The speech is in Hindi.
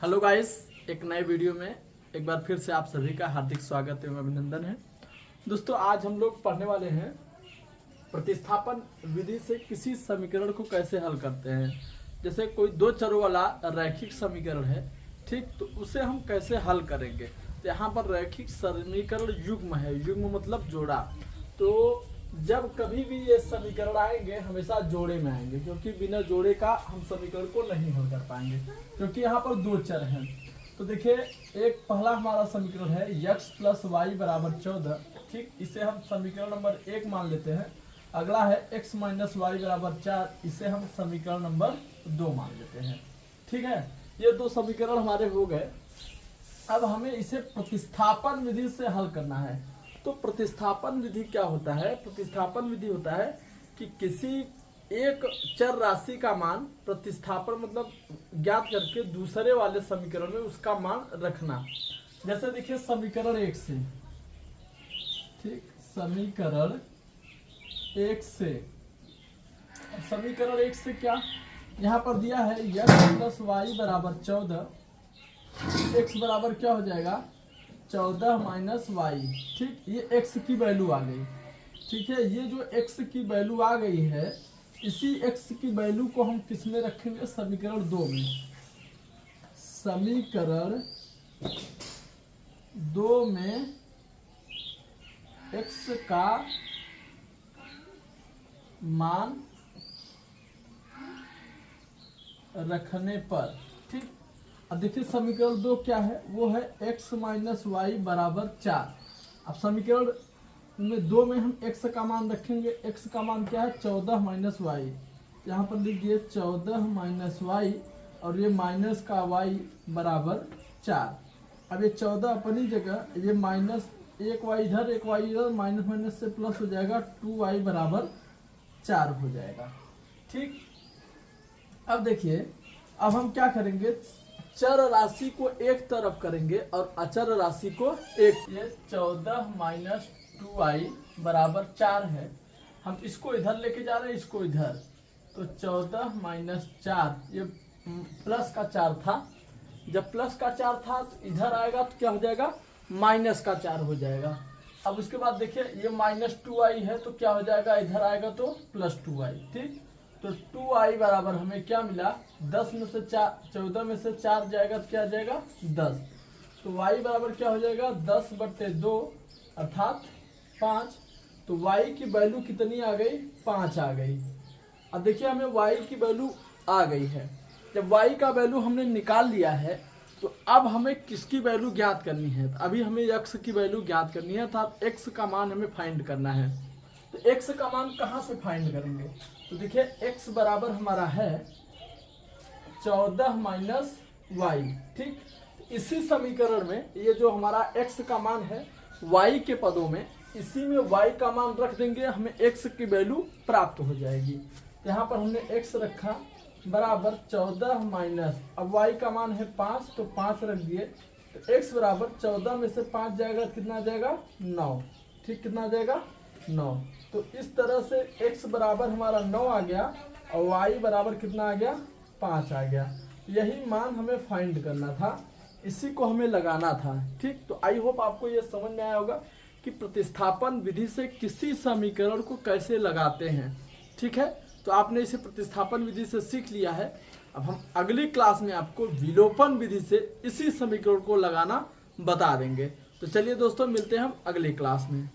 हेलो गाइस, एक नए वीडियो में एक बार फिर से आप सभी का हार्दिक स्वागत एवं अभिनंदन है। दोस्तों, आज हम लोग पढ़ने वाले हैं प्रतिस्थापन विधि से किसी समीकरण को कैसे हल करते हैं। जैसे कोई दो चरों वाला रैखिक समीकरण है, ठीक, तो उसे हम कैसे हल करेंगे। तो यहाँ पर रैखिक समीकरण युग्म है, युग्म मतलब जोड़ा। तो जब कभी भी ये समीकरण आएंगे हमेशा जोड़े में आएंगे, क्योंकि बिना जोड़े का हम समीकरण को नहीं हल कर पाएंगे, क्योंकि यहाँ पर दो चर हैं। तो देखिए, एक पहला हमारा समीकरण है x + y = 14, ठीक, इसे हम समीकरण नंबर 1 मान लेते हैं। अगला है x - y = 4, इसे हम समीकरण नंबर 2 मान लेते हैं। ठीक है, ये दो समीकरण हमारे हो गए। अब हमें इसे प्रतिस्थापन विधि से हल करना है। तो प्रतिस्थापन विधि क्या होता है? प्रतिस्थापन विधि होता है कि किसी एक चर राशि का मान प्रतिस्थापन मतलब ज्ञात करके दूसरे वाले समीकरण में उसका मान रखना। जैसे देखिए समीकरण 1 से, ठीक, समीकरण 1 से, समीकरण 1 से क्या यहाँ पर दिया है x + y = 14, x बराबर क्या हो जाएगा 14 - y, ठीक, ये x की वैल्यू आ गई। ठीक है, ये जो x की वैल्यू आ गई है, इसी x की वैल्यू को हम किस में रखेंगे? समीकरण 2 में। समीकरण 2 में x का मान रखने पर, ठीक। अब देखिए समीकरण 2 क्या है, वो है x - y = 4। अब समीकरण में 2 में हम x का मान रखेंगे। x का मान क्या है 14 - y, यहाँ पर लिख दिए 14 - y, और ये माइनस का y = 4। अब ये 14 अपनी जगह, ये माइनस एक y इधर एक y इधर, माइनस माइनस से प्लस हो जाएगा, 2y = 4 हो जाएगा। ठीक, अब देखिए, अब हम क्या करेंगे, चर राशि को एक तरफ करेंगे और अचर राशि को एक। ये 14 - 2y = 4 है, हम इसको इधर लेके जा रहे हैं, इसको इधर, तो 14 - 4, ये प्लस का 4 था। जब प्लस का 4 था तो इधर आएगा तो क्या हो जाएगा, माइनस का 4 हो जाएगा। अब उसके बाद देखिए ये -2y है, तो क्या हो जाएगा, इधर आएगा तो +2y, ठीक। तो 2y बराबर हमें क्या मिला, 10 में से 4, 14 में से 4 जाएगा तो क्या आ जाएगा 10। तो y बराबर क्या हो जाएगा 10/2 अर्थात 5। तो y की वैल्यू कितनी आ गई, 5 आ गई। अब देखिए हमें y की वैल्यू आ गई है। जब y का वैल्यू हमने निकाल लिया है, तो अब हमें किसकी वैल्यू ज्ञात करनी है? तो अभी हमें x की वैल्यू ज्ञात करनी है, अर्थात x का मान हमें फाइंड करना है। तो x का मान कहाँ से फाइंड करेंगे? तो देखिए x बराबर हमारा है 14 - y, ठीक। इसी समीकरण में ये जो हमारा x का मान है y के पदों में, इसी में y का मान रख देंगे, हमें x की वैल्यू प्राप्त हो जाएगी। तो यहाँ पर हमने x रखा बराबर 14 अब y का मान है 5, तो 5 रख दिए। तो x बराबर 14 में से 5 जाएगा तो कितना आ जाएगा 9, ठीक, कितना आ जाएगा 9। तो इस तरह से x बराबर हमारा 9 आ गया और y बराबर कितना आ गया 5 आ गया। यही मान हमें फाइंड करना था, इसी को हमें लगाना था, ठीक। तो आई होप आपको ये समझ में आया होगा कि प्रतिस्थापन विधि से किसी समीकरण को कैसे लगाते हैं, ठीक है। तो आपने इसे प्रतिस्थापन विधि से सीख लिया है। अब हम अगली क्लास में आपको विलोपन विधि से इसी समीकरण को लगाना बता देंगे। तो चलिए दोस्तों, मिलते हैं हम अगली क्लास में।